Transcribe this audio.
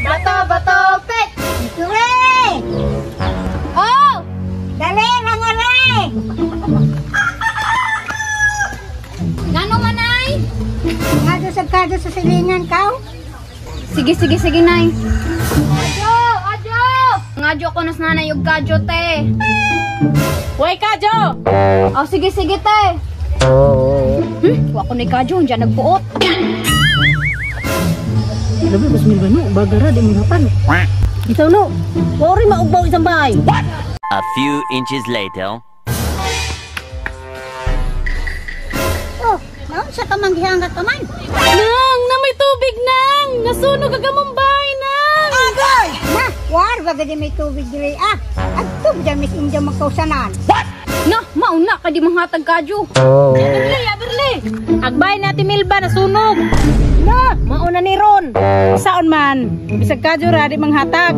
Bato, bato, pet! Ture! Oh! Dali, langare! Gano manay? Kado sa silingan ka? Sige, sige, sige, nay. Adyo! Adyo! Ngadyo ko nas nanay yung kadyo, te. Uy, Kadyo! Oh, sige, sige, te. Wako ni kadyo, dyan nagpuot. Labi, mas may gano, bagara, di mo hapan. Ito no, wari maugbaw isang bahay. A few inches later. Oh, naon sa kamanggihan ka man? Nang, na may tubig, Nang! Nasunog agamong bahay, Nang! Agay! Na, war, baga di may tubig dili ah. Agto, dyan mis inyo magkausanan. Na, mauna ka di manghatag kadyo. Aberli, aberli! Agbay natin Milba, nasunog! Na, mauna ni Ron! Saan man, bisag Kadyo ra, di manghatag.